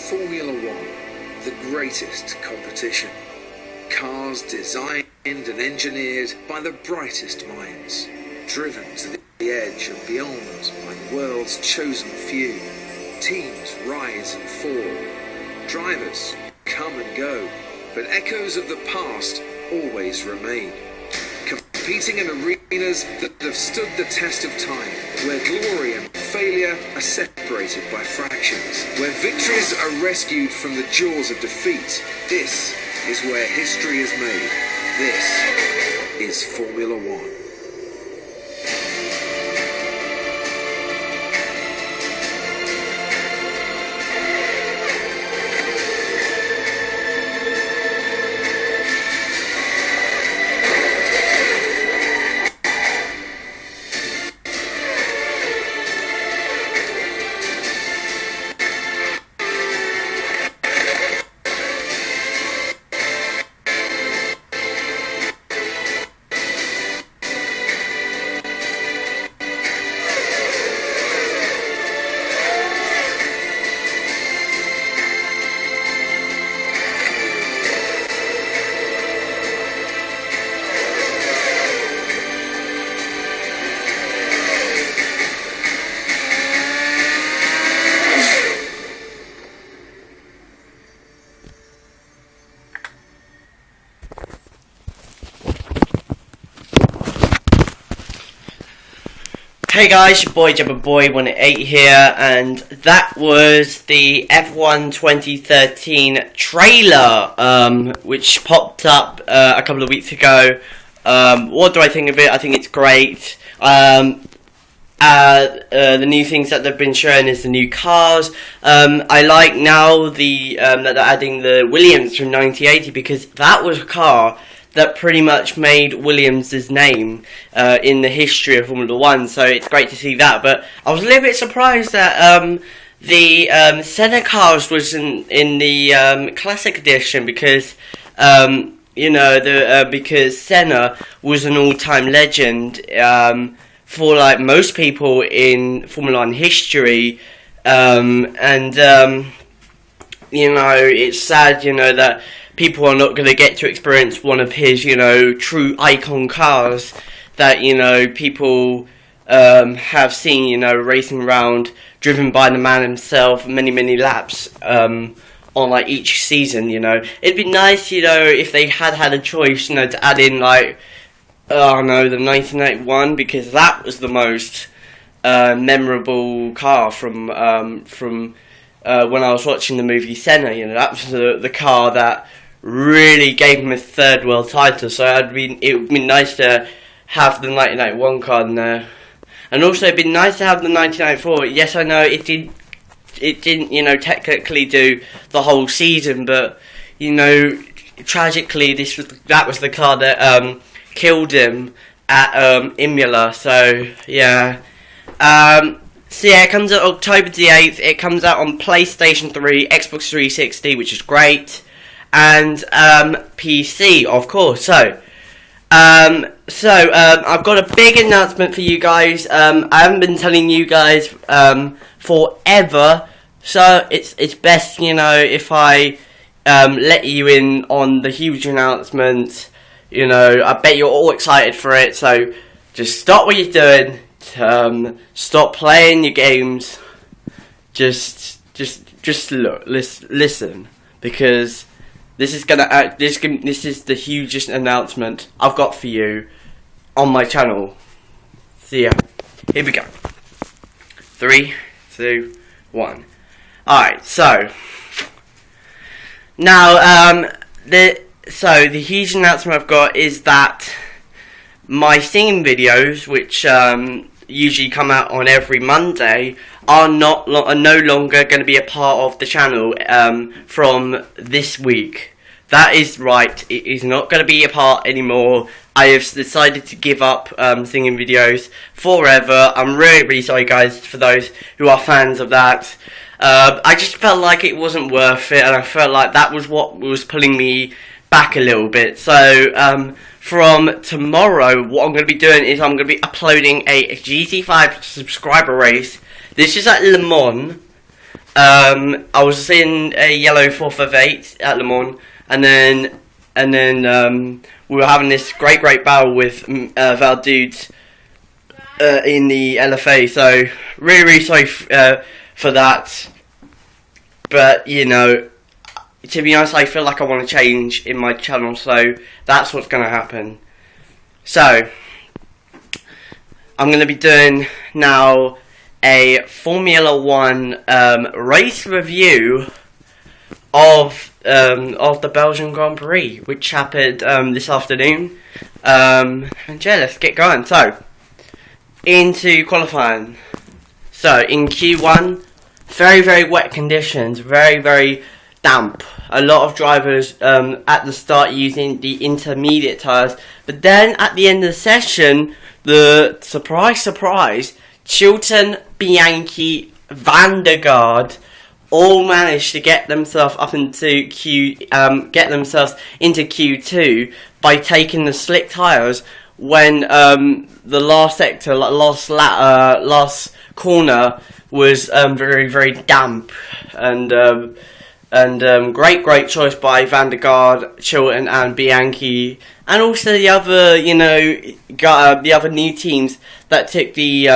Formula One, the greatest competition. Cars designed and engineered by the brightest minds, driven to the edge and beyond by the world's chosen few. Teams rise and fall, drivers come and go, but echoes of the past always remain. Competing in arenas that have stood the test of time, where glory and failure are separated by fractions, where victories are rescued from the jaws of defeat. This is where history is made. This is Formula One. Hey guys, your boy Jabberboy188 here, and that was the F1 2013 trailer, which popped up a couple of weeks ago. What do I think of it? I think it's great. The new things that they've been showing is the new cars. I like now that they're adding the Williams from 1980, because that was a car that pretty much made Williams' name in the history of Formula One, so it's great to see that. But I was a little bit surprised that the Senna cars was in the Classic Edition, because because Senna was an all-time legend for like most people in Formula One history, it's sad, that people are not going to get to experience one of his, true icon cars that, people have seen, racing around, driven by the man himself, many laps on like each season. It'd be nice, if they had a choice, to add in like, the 1981, because that was the most memorable car from when I was watching the movie Senna. That was the car that really gave him his third world title. So it would be nice to have the 1991 car in there, and also it'd be nice to have the 1994. Yes, I know it didn't technically do the whole season, but tragically that was the car that killed him at Imola. So yeah. It comes out October the 8th. It comes out on PlayStation 3, Xbox 360, which is great, and PC, of course. So I've got a big announcement for you guys. I haven't been telling you guys forever, so it's best, if I let you in on the huge announcement. I bet you're all excited for it, so just stop what you're doing. Stop playing your games. Just look, listen, because this is the hugest announcement I've got for you on my channel. See ya. Here we go. 3, 2, 1. Alright, so now the huge announcement I've got is that my singing videos, which usually come out on every Monday, are no longer going to be a part of the channel from this week. That is right, it is not going to be a part anymore. I have decided to give up singing videos forever. I'm really sorry guys, for those who are fans of that. I just felt like it wasn't worth it, and I felt like that was what was pulling me back a little bit. So from tomorrow, what I'm going to be doing is I'm going to be uploading a GT5 subscriber race. This is at Le Mans. I was in a yellow 4th of 8 at Le Mans, and then we were having this great battle with Valdude in the LFA. So really sorry for that. But to be honest, I feel like I want to change in my channel, so that's what's going to happen. So I'm going to be doing now a Formula 1 race review of the Belgian Grand Prix, which happened this afternoon. And yeah, let's get going. So, into qualifying. So, in Q1, very wet conditions, very damp. A lot of drivers at the start using the intermediate tyres, but then at the end of the session, the surprise, Chilton, Bianchi, Van der Garde all managed to get themselves up into Q2 by taking the slick tyres when the last sector, last corner was very damp, and great choice by Van der Garde, Chilton, and Bianchi, and also the other the other new teams that took the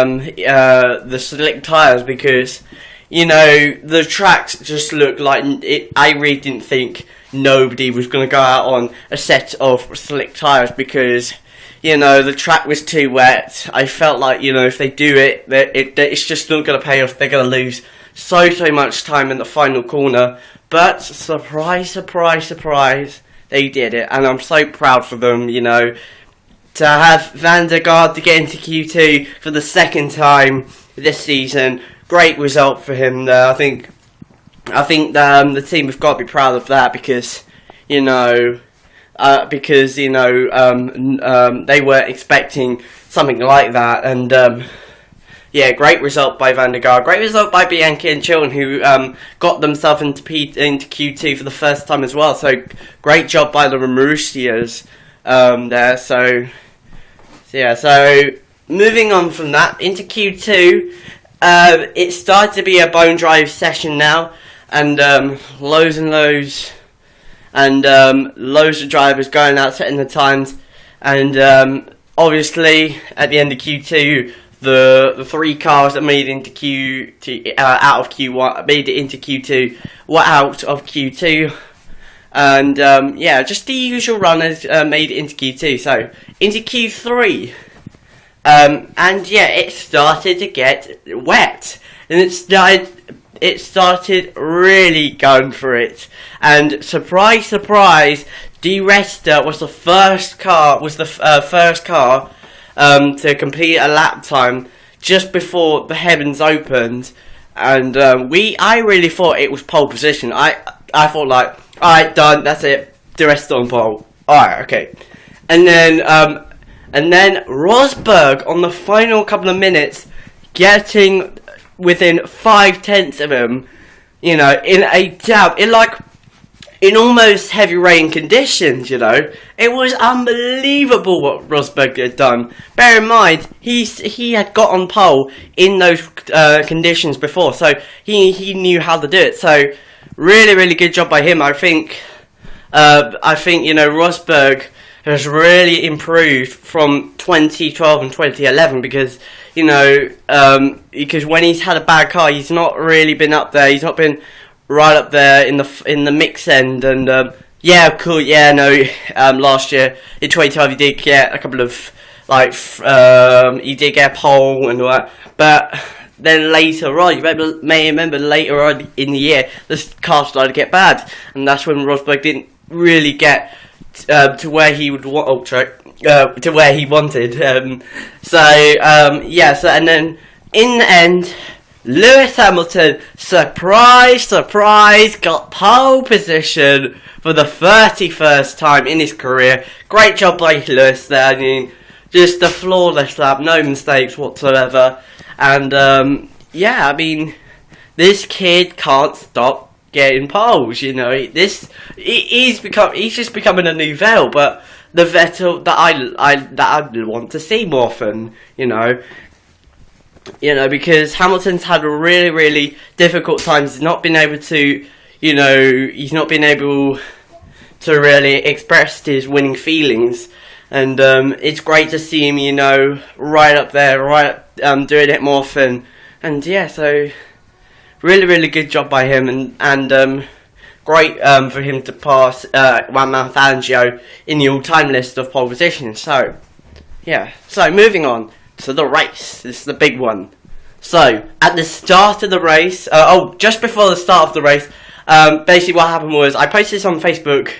slick tyres, because the tracks just looked like it. I really didn't think nobody was going to go out on a set of slick tyres, because the track was too wet. I felt like if they do it, it's just not going to pay off. They're going to lose so much time in the final corner. But surprise, they did it, and I'm so proud for them. To have Van der Garde to get into Q2 for the second time this season. Great result for him there. I think the team have got to be proud of that, because they weren't expecting something like that. And great result by Van der Garde. Great result by Bianchi and Chilton, who got themselves into Q2 for the first time as well. So great job by the Marussias there. So moving on from that into Q2, it started to be a bone dry session now, and loads of drivers going out setting the times, and obviously at the end of Q2, the 3 cars that made it into out of Q1 made it into Q2 were out of Q2. And just the usual runners made it into Q2. So into Q3, it started to get wet, and it started really going for it. And surprise, Di Resta was the first car to complete a lap time just before the heavens opened, and I really thought it was pole position. I thought, like, alright, done, that's it, the rest on pole. Alright, okay. And then Rosberg on the final couple of minutes, getting within 0.5 of him, in a damp, in almost heavy rain conditions, It was unbelievable what Rosberg had done. Bear in mind, he had got on pole in those conditions before, so he knew how to do it. So really good job by him. I think Rosberg has really improved from 2012 and 2011, because because when he's had a bad car, he's not really been up there. He's not been right up there in the mix end, and last year in 2012 he did get a couple of he did get a pole and all that, but then later on, you may remember later on in the year, the car started to get bad, and that's when Rosberg didn't really get to where he would want, to where he wanted. And then in the end, Lewis Hamilton, surprise, got pole position for the 31st time in his career. Great job by Lewis there. I mean, just a flawless lap, no mistakes whatsoever. And this kid can't stop getting poles. He's just becoming a new Vettel, but the Vettel that I want to see more often. You know, because Hamilton's had a really, really difficult time. He's not been able to, you know, to really express his winning feelings. And it's great to see him, you know, right up there, doing it more often. And yeah, so really, really good job by him, and great for him to pass Juan Fangio in the all-time list of pole positions. So yeah, so moving on to the race. This is the big one. So at the start of the race, just before the start of the race, basically what happened was I posted this on Facebook.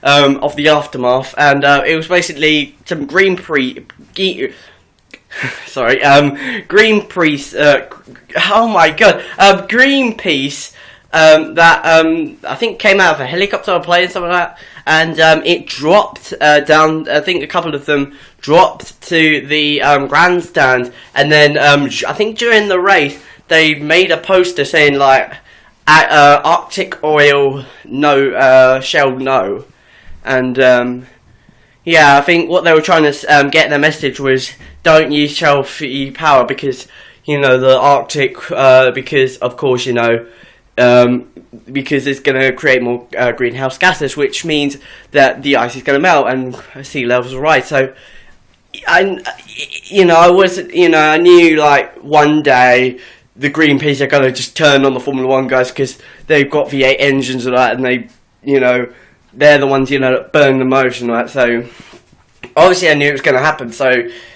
Of the aftermath, and it was basically some Greenpeace. Greenpeace that I think came out of a helicopter or plane, something like that, and it dropped down. I think a couple of them dropped to the grandstand, and then I think during the race they made a poster saying like Arctic oil no, Shell no. And yeah, I think what they were trying to get their message was don't use Shell for your power because, you know, the Arctic, because of course, you know, because it's going to create more greenhouse gases, which means that the ice is going to melt and sea levels will rise. So, I knew like one day the Greenpeace are going to just turn on the Formula 1 guys because they've got V8 engines and that, and they, you know, they're the ones, you know, that burn the most and all that. So obviously I knew it was going to happen. So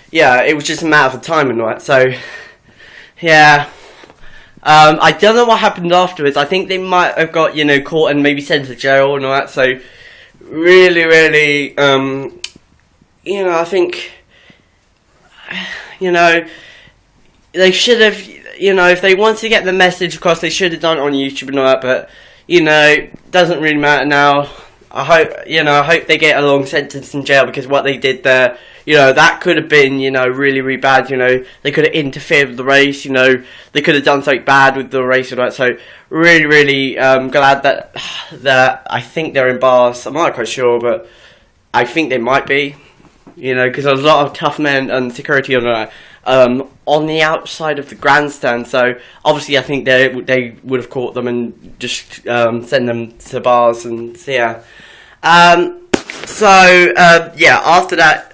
yeah, it was just a matter of time and all that. So yeah, I don't know what happened afterwards. I think they might have got, you know, caught and maybe sent to jail and all that. So really, really, you know, I think, you know, they should have, you know, if they wanted to get the message across, they should have done it on YouTube and all that. But you know, it doesn't really matter now. I hope they get a long sentence in jail because what they did there, you know, that could have been, you know, really, really bad. You know, they could have interfered with the race. You know, they could have done something bad with the race and all that. So really, really glad that I think they're in bars. I'm not quite sure, but I think they might be. You know, because there's a lot of tough men and security on the outside of the grandstand. So obviously, I think they would have caught them and just send them to bars and so, yeah. Yeah. After that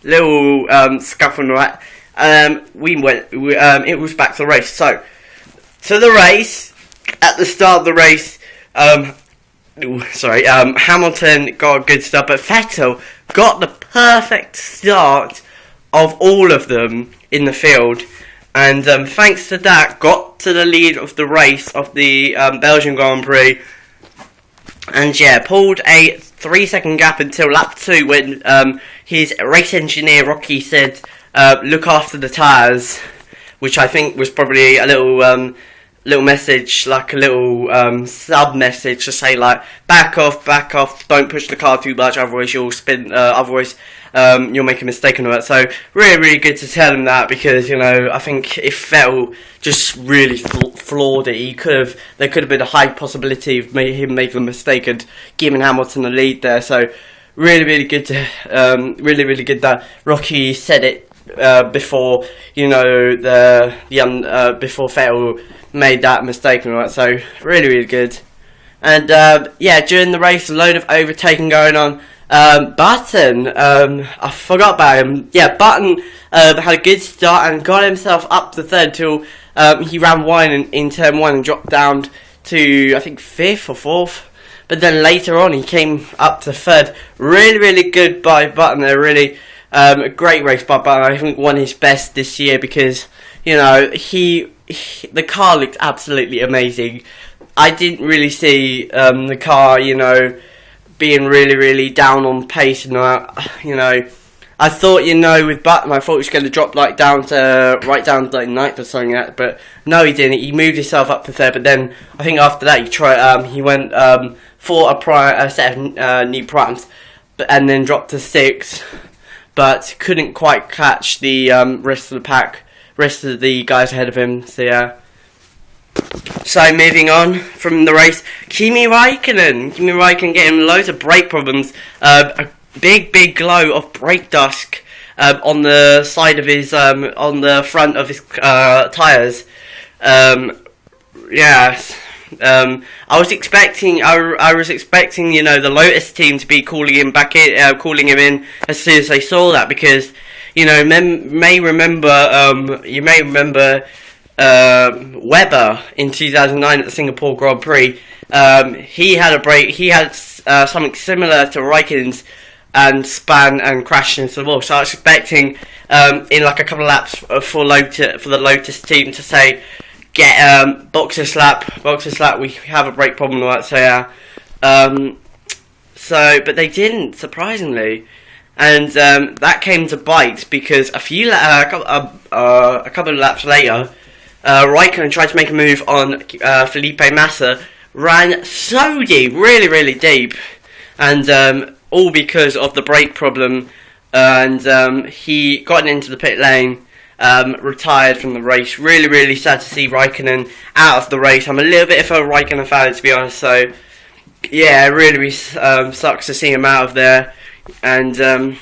little scuffle and all that, it was back to the race. So to the race. At the start of the race, Hamilton got a good start, but Vettel got the perfect start of all of them in the field, and thanks to that, got to the lead of the race of the Belgian Grand Prix, and yeah, pulled a 3-second gap until lap 2 when his race engineer Rocky said, "Look after the tyres," which I think was probably a little message, like a little sub-message to say, like, back off, don't push the car too much, otherwise you'll spin, otherwise you'll make a mistake and all that. So, really, really good to tell him that, because, you know, I think if Vettel just really flawed it, there could have been a high possibility of him making a mistake and giving Hamilton the lead there. So, really, really good that Rocky said it before, you know, before Vettel made that mistake and all that. So really, really good. And during the race, a load of overtaking going on. Button, I forgot about him. Yeah, Button had a good start and got himself up to third till he ran wide in turn 1 and dropped down to, I think, 5th or 4th. But then later on, he came up to third. Really, really good by Button. A great race by Button. I think won his best this year because, you know, the car looked absolutely amazing. I didn't really see the car, you know, being really, really down on pace and that. You know, I thought, you know, with Button, I thought he was going to drop like down to 9th or something like that. But no, he didn't. He moved himself up to third. But then I think after that, he went for a set of new primes, and then dropped to 6th. But couldn't quite catch the rest of the pack. Rest of the guys ahead of him, so yeah. So moving on from the race, Kimi Räikkönen getting loads of brake problems, a big glow of brake dust on the side of his on the front of his tires. Yes. I was expecting, the Lotus team to be calling him in as soon as they saw that, because, you may remember Webber in 2009 at the Singapore Grand Prix. He had something similar to Raikkonen's, and span and crashed into the wall. So I was expecting, in like a couple of laps for the Lotus team to say, get boxer slap, we have a brake problem, right? So yeah, but they didn't, surprisingly, and that came to bite, because a couple of laps later, Raikkonen tried to make a move on Felipe Massa, ran so deep, really deep, and all because of the brake problem, and he got into the pit lane. Retired from the race. Really sad to see Raikkonen out of the race. I'm a little bit of a Raikkonen fan, to be honest, so yeah, it really sucks to see him out of there. And I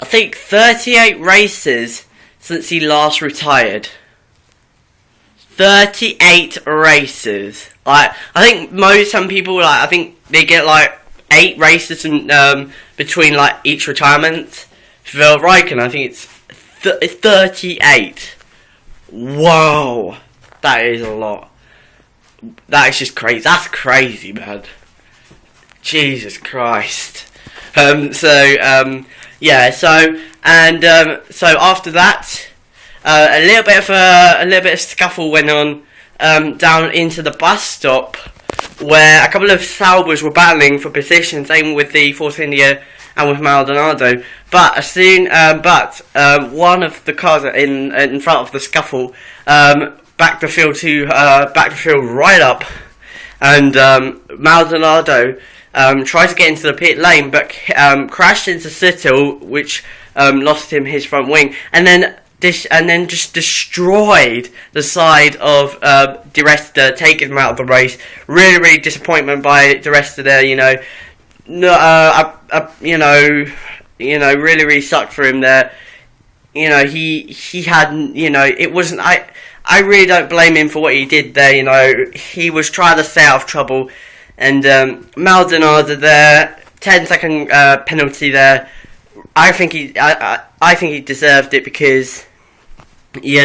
think 38 races since he last retired. 38 races. I think some people, I think they get 8 races between each retirement. For Raikkonen, I think it's 38. Whoa, that is a lot. That is just crazy. That's crazy, man. Jesus Christ. So after that, a little bit of scuffle went on down into the bus stop, where a couple of Saubers were battling for position, same with the Force India and with Maldonado, but one of the cars in front of the scuffle backed the field right up, and Maldonado tried to get into the pit lane, but crashed into Sittel, which lost him his front wing, and then just destroyed the side of Di Resta, taking him out of the race. Really disappointment by Di Resta there, really sucked for him there. He had, it wasn't. I really don't blame him for what he did there. He was trying to stay out of trouble, and Maldonado there, 10-second penalty there. I think he deserved it because he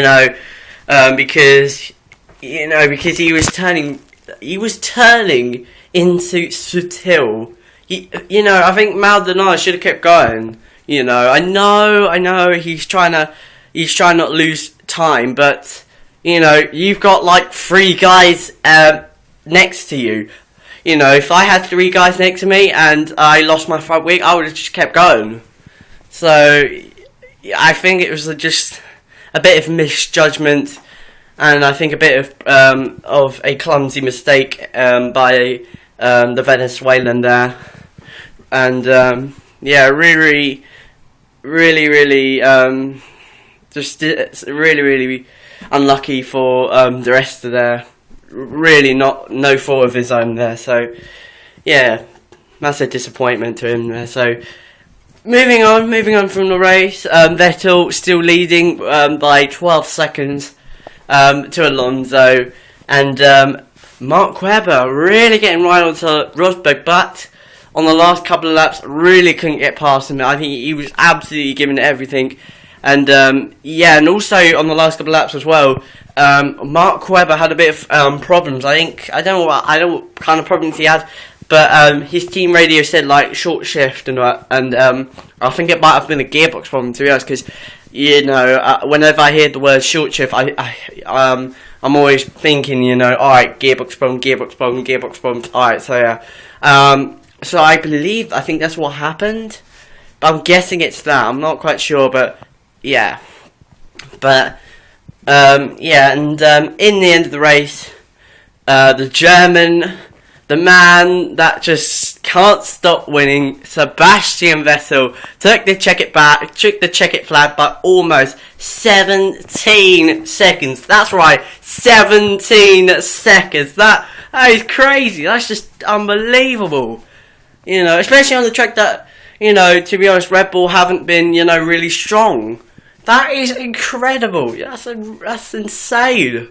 was turning into Sutil. I think Maldonado should have kept going. I know he's trying not to lose time, but you've got 3 guys next to you. If I had 3 guys next to me and I lost my front wing, I would have just kept going. So I think it was just a bit of misjudgment, and I think a bit of a clumsy mistake by the Venezuelan there. And really unlucky for the rest of there. Really no fault of his own there. So yeah, that's a disappointment to him there. So moving on from the race, Vettel still leading by 12 seconds to Alonso, and Mark Webber really getting right onto Rosberg, but on the last couple of laps, really couldn't get past him. I think he was absolutely giving it everything. And and also on the last couple of laps as well, Mark Webber had a bit of problems. I don't know what kind of problems he had, but his team radio said short shift and I think it might have been a gearbox problem, to be honest, because whenever I hear the word short shift, I'm always thinking, alright, gearbox problem, alright, so yeah. So I think that's what happened, but I'm guessing it's that. I'm not quite sure, but yeah. But in the end of the race, the German, the man that just can't stop winning, Sebastian Vettel, took the checkered flag by almost 17 seconds. That's right, 17 seconds. That is crazy. That's just unbelievable. Especially on the track that, you know, to be honest, Red Bull haven't been, you know, really strong. That is incredible. That's insane.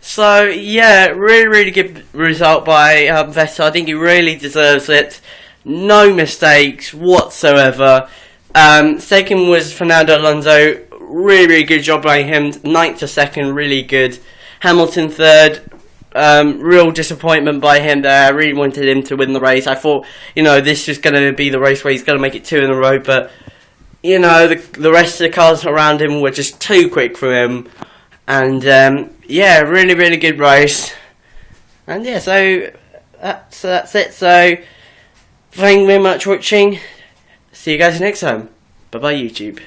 So, yeah, really good result by Vettel. I think he really deserves it. No mistakes whatsoever. Second was Fernando Alonso. Really good job by him. 9th to 2nd, really good. Hamilton 3rd. Real disappointment by him there. I really wanted him to win the race. I thought, you know, this was going to be the race where he's going to make it 2 in a row, but, you know, the rest of the cars around him were just too quick for him. And, yeah, really good race. And, yeah, so that's it. So, thank you very much for watching. See you guys next time. Bye-bye, YouTube.